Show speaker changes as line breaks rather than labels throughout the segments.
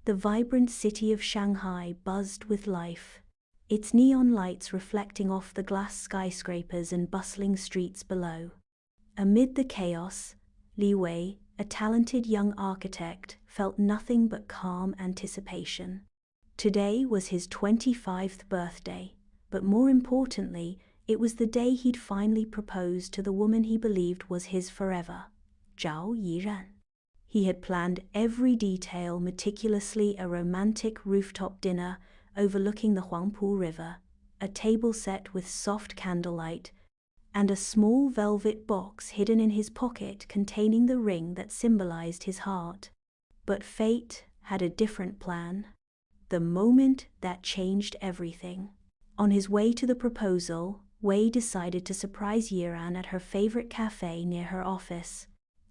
The vibrant city of Shanghai buzzed with life, its neon lights reflecting off the glass skyscrapers and bustling streets below. Amid the chaos, Li Wei, a talented young architect, felt nothing but calm anticipation. Today was his 25th birthday, but more importantly, it was the day he'd finally proposed to the woman he believed was his forever, Zhao Yiran. He had planned every detail meticulously: a romantic rooftop dinner overlooking the Huangpu River, a table set with soft candlelight, and a small velvet box hidden in his pocket containing the ring that symbolized his heart. But fate had a different plan. The moment that changed everything. On his way to the proposal, Wei decided to surprise Yiran at her favorite cafe near her office.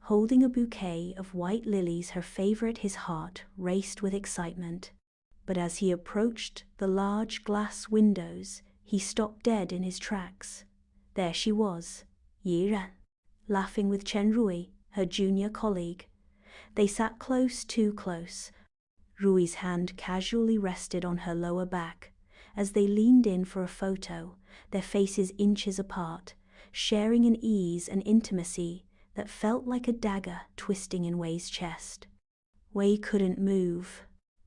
Holding a bouquet of white lilies, her favorite, his heart raced with excitement. But as he approached the large glass windows, he stopped dead in his tracks. There she was, Yiran, laughing with Chen Rui, her junior colleague. They sat close, too close. Rui's hand casually rested on her lower back. As they leaned in for a photo, their faces inches apart, sharing an ease and intimacy that felt like a dagger twisting in Wei's chest. Wei couldn't move.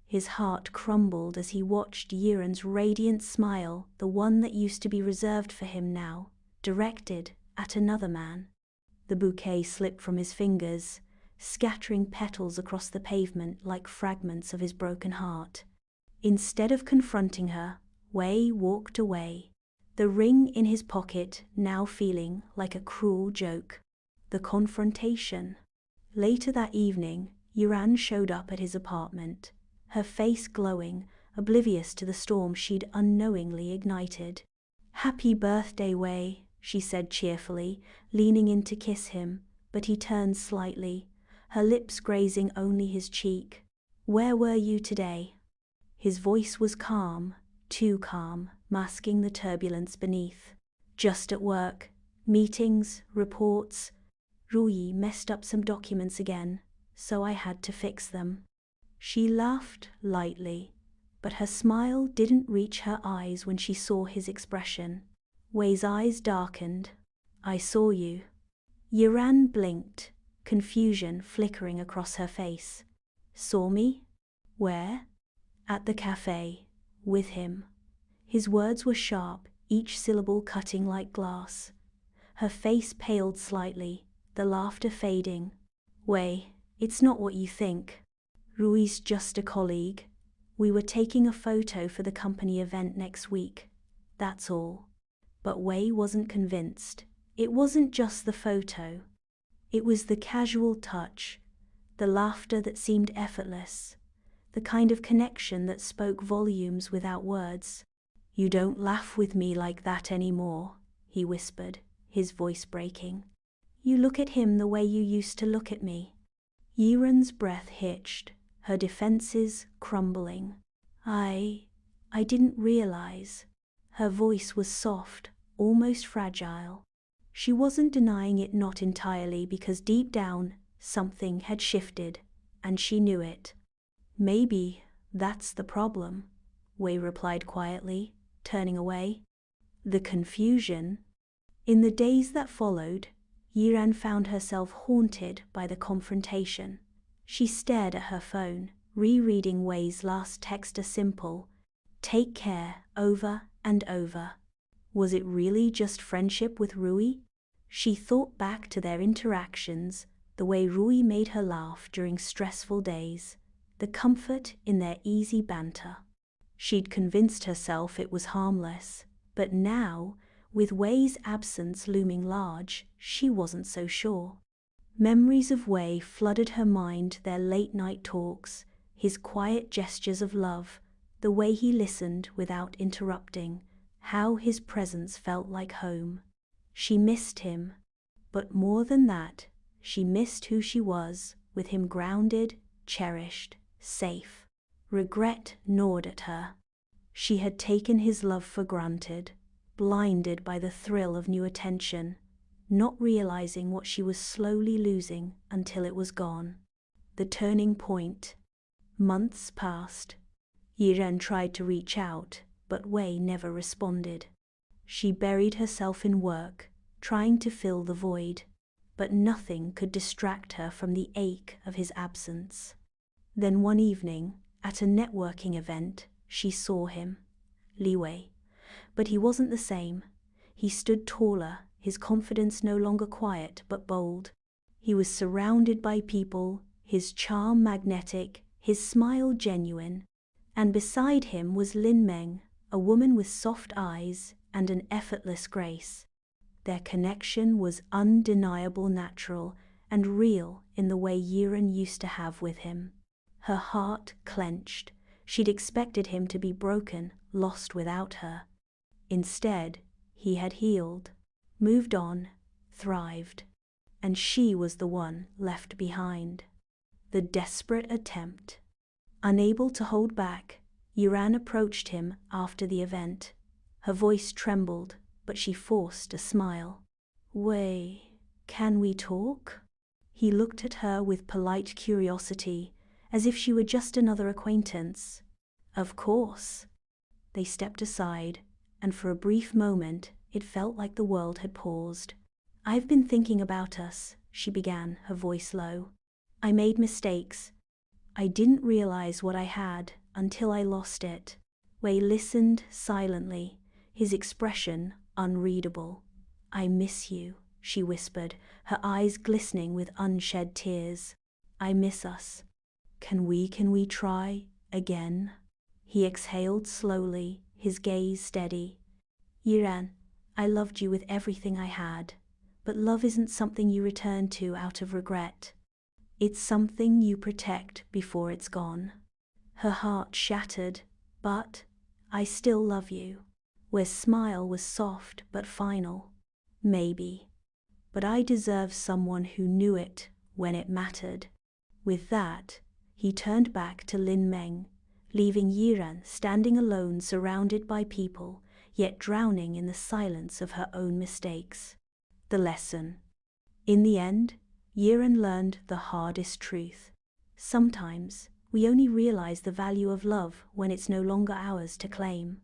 His heart crumbled as he watched Yiran's radiant smile, the one that used to be reserved for him now, directed at another man. The bouquet slipped from his fingers, scattering petals across the pavement like fragments of his broken heart. Instead of confronting her, Wei walked away, the ring in his pocket now feeling like a cruel joke. The confrontation. Later that evening, Yiran showed up at his apartment, her face glowing, oblivious to the storm she'd unknowingly ignited. "Happy birthday, Wei," she said cheerfully, leaning in to kiss him, but he turned slightly, her lips grazing only his cheek. "Where were you today?" His voice was calm, too calm, masking the turbulence beneath. "Just at work. Meetings, reports. Rui messed up some documents again, so I had to fix them." She laughed lightly, but her smile didn't reach her eyes when she saw his expression. Wei's eyes darkened. "I saw you." Yiran blinked, confusion flickering across her face. "Saw me? Where?" "At the cafe, with him." His words were sharp, each syllable cutting like glass. Her face paled slightly, the laughter fading. "Wei, it's not what you think. Rui's just a colleague. We were taking a photo for the company event next week. That's all." But Wei wasn't convinced. It wasn't just the photo. It was the casual touch, the laughter that seemed effortless, the kind of connection that spoke volumes without words. "You don't laugh with me like that anymore," he whispered, his voice breaking. "You look at him the way you used to look at me." Yiran's breath hitched, her defenses crumbling. I didn't realize." Her voice was soft, almost fragile. She wasn't denying it, not entirely, because deep down, something had shifted, and she knew it. "Maybe that's the problem," Wei replied quietly, turning away. The confusion. In the days that followed, Yiran found herself haunted by the confrontation. She stared at her phone, rereading Wei's last text, a simple, "Take care," over and over. Was it really just friendship with Rui? She thought back to their interactions, the way Rui made her laugh during stressful days, the comfort in their easy banter. She'd convinced herself it was harmless, but now, with Wei's absence looming large, she wasn't so sure. Memories of Wei flooded her mind, their late-night talks, his quiet gestures of love, the way he listened without interrupting, how his presence felt like home. She missed him, but more than that, she missed who she was, with him grounded, cherished, safe. Regret gnawed at her. She had taken his love for granted, blinded by the thrill of new attention, not realizing what she was slowly losing until it was gone. The turning point. Months passed. Yiran tried to reach out, but Wei never responded. She buried herself in work, trying to fill the void, but nothing could distract her from the ache of his absence. Then one evening, at a networking event, she saw him, Li Wei. But he wasn't the same. He stood taller, his confidence no longer quiet but bold. He was surrounded by people, his charm magnetic, his smile genuine. And beside him was Lin Meng, a woman with soft eyes and an effortless grace. Their connection was undeniable, natural, and real in the way Yiran used to have with him. Her heart clenched. She'd expected him to be broken, lost without her. Instead, he had healed, moved on, thrived. And she was the one left behind. The desperate attempt. Unable to hold back, Yiran approached him after the event. Her voice trembled, but she forced a smile. "Wei, can we talk?" He looked at her with polite curiosity, as if she were just another acquaintance. "Of course." They stepped aside, and for a brief moment it felt like the world had paused. "I've been thinking about us," she began, her voice low. "I made mistakes. I didn't realize what I had until I lost it." Wei listened silently, his expression unreadable. "I miss you," she whispered, her eyes glistening with unshed tears. "I miss us. Can we try again?" He exhaled slowly, his gaze steady. "Yiran, I loved you with everything I had, but love isn't something you return to out of regret. It's something you protect before it's gone." Her heart shattered, but "I still love you." Wes' smile was soft but final. "Maybe. But I deserve someone who knew it when it mattered." With that, he turned back to Lin Meng, leaving Yiran standing alone, surrounded by people, yet drowning in the silence of her own mistakes. The lesson. In the end, Yiran learned the hardest truth. Sometimes, we only realize the value of love when it's no longer ours to claim.